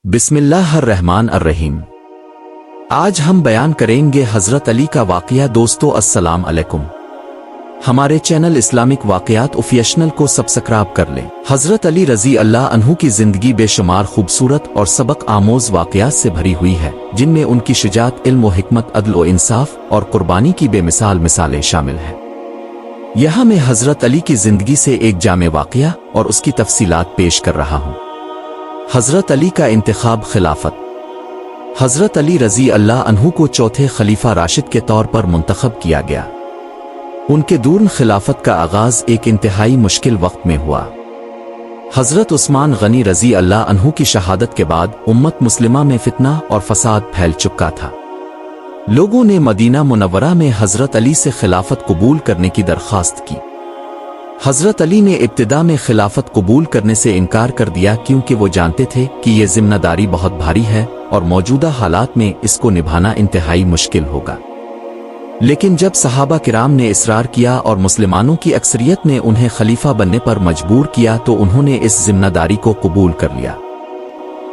बिस्मिल्लाह अर्रहमान अर्रहीम। आज हम बयान करेंगे हजरत अली का वाक़या। दोस्तों अस्सलाम अलैकुम। हमारे चैनल इस्लामिक वाक़यात ऑफिशियल को सब्सक्राइब कर लें। हजरत अली रजी अल्लाह अन्हु की जिंदगी बेशुमार खूबसूरत और सबक आमोज वाक़यात से भरी हुई है, जिनमें उनकी शुजाअत, इल्म व हिकमत, अदल व इंसाफ और कुर्बानी की बेमिसाल मिसालें शामिल हैं। यहाँ मैं हजरत अली की जिंदगी से एक जामे वाक़या और उसकी तफसीलात पेश कर रहा हूँ। हजरत अली का इंतखाब खिलाफत। हजरत अली रजी अल्लाह अन्हु को चौथे खलीफा राशिद के तौर पर मुंतखब किया गया। उनके दूर खिलाफत का आगाज एक इंतहाई मुश्किल वक्त में हुआ। हजरत उस्मान गनी रजी अल्लाह अन्हु की शहादत के बाद उम्मत मुस्लिमा में फितना और फसाद फैल चुका था। लोगों ने मदीना मुनव्वरा में हजरत अली से खिलाफत कबूल करने की दरख्वास्त की। हजरत अली ने इब्तिदा में खिलाफत कबूल करने से इनकार कर दिया, क्योंकि वो जानते थे कि ये जिम्मेदारी बहुत भारी है और मौजूदा हालात में इसको निभाना इंतहाई मुश्किल होगा। लेकिन जब सहाबा किराम ने इसरार किया और मुसलमानों की अक्सरियत ने उन्हें खलीफा बनने पर मजबूर किया, तो उन्होंने इस जिम्मेदारी को कबूल कर लिया।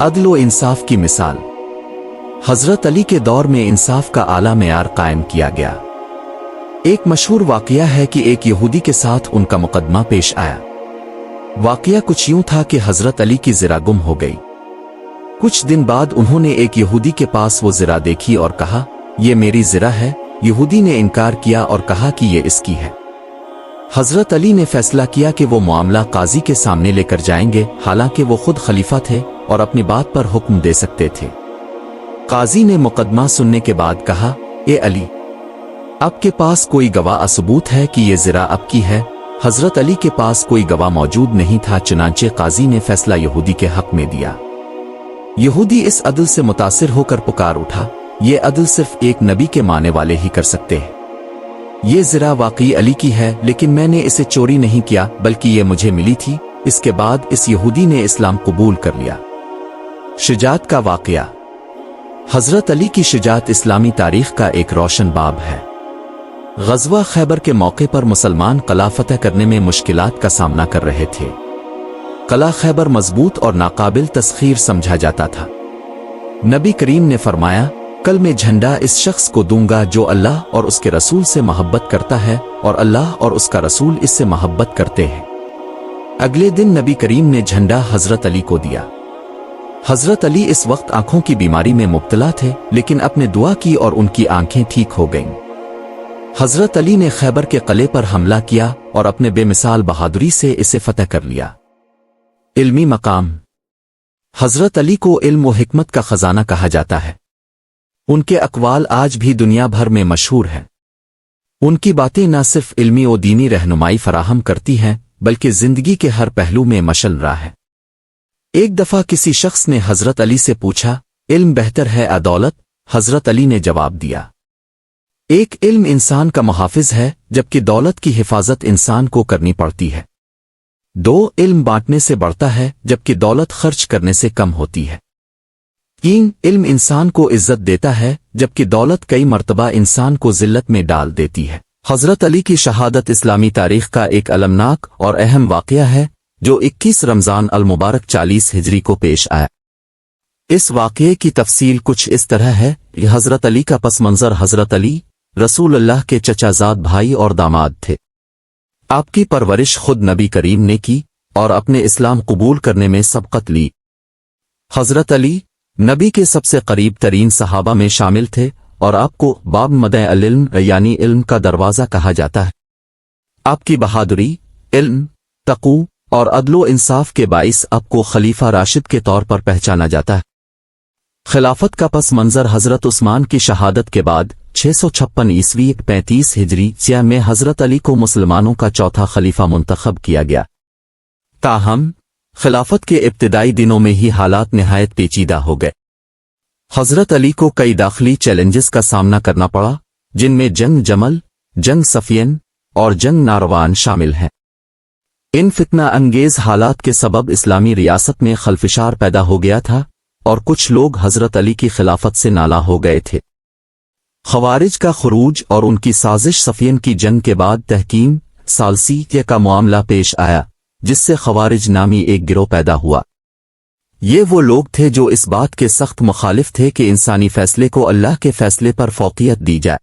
अदल व इंसाफ की मिसाल। हजरत अली के दौर में इंसाफ का आला मेयार कायम किया गया। एक मशहूर वाक़या है कि एक यहूदी के साथ उनका मुकदमा पेश आया। वाक़या कुछ यूं था कि हजरत अली की ज़रा गुम हो गई। कुछ दिन बाद उन्होंने एक यहूदी के पास वो ज़रा देखी और कहा, ये मेरी ज़रा है। यहूदी ने इनकार किया और कहा कि ये इसकी है। हजरत अली ने फैसला किया कि वो मामला काजी के सामने लेकर जाएंगे, हालांकि वो खुद खलीफा थे और अपनी बात पर हुक्म दे सकते थे। काजी ने मुकदमा सुनने के बाद कहा, ए अली, आपके पास कोई गवाह सबूत है कि ये ज़रा आपकी है? हजरत अली के पास कोई गवाह मौजूद नहीं था। चुनांचे काजी ने फैसला यहूदी के हक में दिया। यहूदी इस अदल से मुतासिर होकर पुकार उठा, ये अदल सिर्फ एक नबी के माने वाले ही कर सकते हैं। ये ज़रा वाकई अली की है, लेकिन मैंने इसे चोरी नहीं किया, बल्कि ये मुझे मिली थी। इसके बाद इस यहूदी ने इस्लाम कबूल कर लिया। शुजाअत का वाक़या। हजरत अली की शुजाअत इस्लामी तारीख का एक रोशन बाब है। ग़ज़वा खैबर के मौके पर मुसलमान क़ला फ़तह करने में मुश्किलात का सामना कर रहे थे। क़ला खैबर मजबूत और नाकाबिल तस्ख़ीर समझा जाता था। नबी करीम ने फरमाया, कल मैं झंडा इस शख्स को दूंगा जो अल्लाह और उसके रसूल से मोहब्बत करता है और अल्लाह और उसका रसूल इससे मोहब्बत करते हैं। अगले दिन नबी करीम ने झंडा हजरत अली को दिया। हजरत अली इस वक्त आंखों की बीमारी में मुब्तला थे, लेकिन अपने दुआ की और उनकी आंखें ठीक हो गईं। हजरत अली ने खैबर के किले पर हमला किया और अपने बेमिसाल बहादुरी से इसे फतह कर लिया। इल्मी मकाम। हजरत अली को इल्म व हिकमत का खजाना कहा जाता है। उनके अक़वाल आज भी दुनिया भर में मशहूर हैं। उनकी बातें न सिर्फ इल्मी व दीनी रहनुमाई फराहम करती हैं, बल्कि जिंदगी के हर पहलू में मशल रहा है। एक दफा किसी शख्स ने हजरत अली से पूछा, इल्म बेहतर है या दौलत? हजरत अली ने जवाब दिया, एक इल्म इंसान का मुहाफिज है, जबकि दौलत की हिफाजत इंसान को करनी पड़ती है। दो, इल्म बांटने से बढ़ता है, जबकि दौलत खर्च करने से कम होती है। तीन, इल्म इंसान को इज्जत देता है, जबकि दौलत कई मर्तबा इंसान को जिल्लत में डाल देती है। हजरत अली की शहादत इस्लामी तारीख का एक अलमनाक और अहम वाक़या है, जो 21 रमज़ान अल मुबारक 40 हिजरी को पेश आया। इस वाक़ये की तफसील कुछ इस तरह है। हजरत अली का पस मंज़र। हजरत अली रसूलुल्लाह के चचाजाद भाई और दामाद थे। आपकी परवरिश खुद नबी करीम ने की और अपने इस्लाम कबूल करने में सबकत ली। हजरत अली नबी के सबसे करीब तरीन सहाबा में शामिल थे और आपको बाब मदे अल इल्म यानी इल्म का दरवाज़ा कहा जाता है। आपकी बहादुरी, इल्म, तक़ू और अदलो इंसाफ के बाइस आपको खलीफा राशिद के तौर पर पहचाना जाता है। खिलाफत का पस मंज़र। हजरत उस्मान की शहादत के बाद 656 ईस्वी 35 हिजरी सिया में हजरत अली को मुसलमानों का चौथा खलीफा मुंतखब किया गया। ताहम खिलाफत के इब्तिदाई दिनों में ही हालात निहायत पेचीदा हो गए। हजरत अली को कई दाखिली चैलेंजेस का सामना करना पड़ा, जिनमें जंग जमल, जंग सफियन और जंग नारवान शामिल हैं। इन फितना अंगेज हालात के सबब इस्लामी रियासत में खलफिशार पैदा हो गया था और कुछ लोग हजरत अली की खिलाफत से नाला हो गए थे। खवारिज का खुरूज और उनकी साजिश। सफियन की जंग के बाद तहकीम सालसी का मामला पेश आया, जिससे खवारिज नामी एक गिरोह पैदा हुआ। یہ وہ لوگ تھے جو اس بات کے سخت مخالف تھے کہ انسانی فیصلے کو اللہ کے فیصلے پر فوقیت دی جائے۔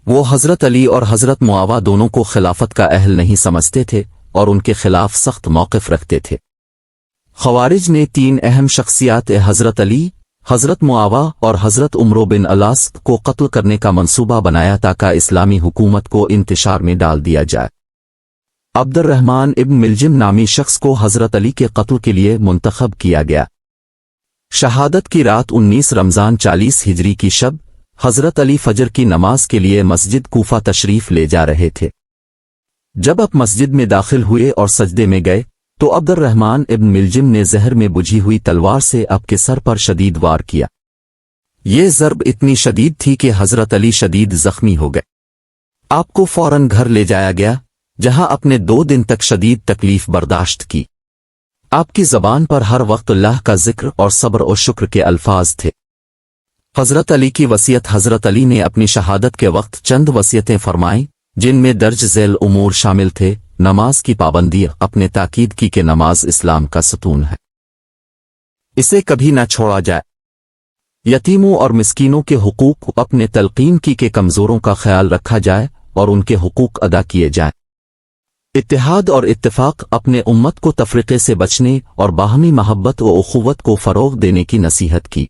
وہ حضرت علی اور حضرت معاویہ دونوں کو خلافت کا اہل نہیں سمجھتے تھے اور ان کے خلاف سخت موقف رکھتے تھے۔ خوارج نے 3 اہم شخصیات حضرت علی، حضرت معاویہ اور حضرت عمرو بن العاص کو قتل کرنے کا منصوبہ بنایا تاکہ اسلامی حکومت کو انتشار میں ڈال دیا جائے۔ عبد الرحمن ابن ملجم نامی شخص کو حضرت علی کے قتل کے لیے منتخب کیا گیا۔ شہادت کی رات 19 رمضان 40 ہجری کی شب حضرت علی فجر کی نماز کے لیے مسجد کوفہ تشریف لے جا رہے تھے۔ جب آپ مسجد میں داخل ہوئے اور سجدے میں گئے تو عبد الرحمن ابن ملجم نے زہر میں بجھی ہوئی تلوار سے آپ کے سر پر شدید وار کیا۔ یہ ضرب اتنی شدید تھی کہ حضرت علی شدید زخمی ہو گئے۔ آپ کو فوراً گھر لے جایا گیا جہاں اپنے 2 دن تک شدید تکلیف برداشت کی۔ آپ کی زبان پر ہر وقت اللہ کا ذکر اور صبر و شکر کے الفاظ تھے۔ حضرت علی کی وصیت۔ حضرت علی نے اپنی شہادت کے وقت چند وصیتیں فرمائیں جن میں درج ذیل امور شامل تھے۔ نماز کی پابندی۔ اپنے تاکید کی کہ نماز اسلام کا ستون ہے، اسے کبھی نہ چھوڑا جائے۔ یتیموں اور مسکینوں کے حقوق۔ اپنے تلقین کی کہ کمزوروں کا خیال رکھا جائے اور ان کے حقوق ادا کیے جائیں۔ اتحاد اور اتفاق۔ اپنے امت کو تفرقے سے بچنے اور باہمی محبت و اخوت کو فروغ دینے کی نصیحت کی۔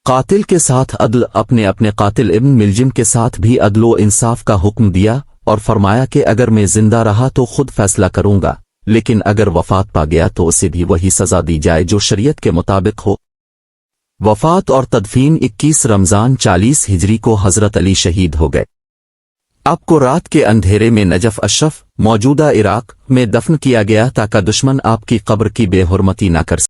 قاتل کے ساتھ عدل۔ اپنے قاتل ابن ملجم کے ساتھ بھی عدل و انصاف کا حکم دیا اور فرمایا کہ اگر میں زندہ رہا تو خود فیصلہ کروں گا، لیکن اگر وفات پا گیا تو اسے بھی وہی سزا دی جائے جو شریعت کے مطابق ہو۔ وفات اور تدفین 21 رمضان 40 ہجری کو حضرت علی شہید ہو گئے۔ آپ کو رات کے اندھیرے میں نجف اشرف موجودہ عراق میں دفن کیا گیا تاکہ دشمن آپ کی قبر کی بے حرمتی نہ کر سکے۔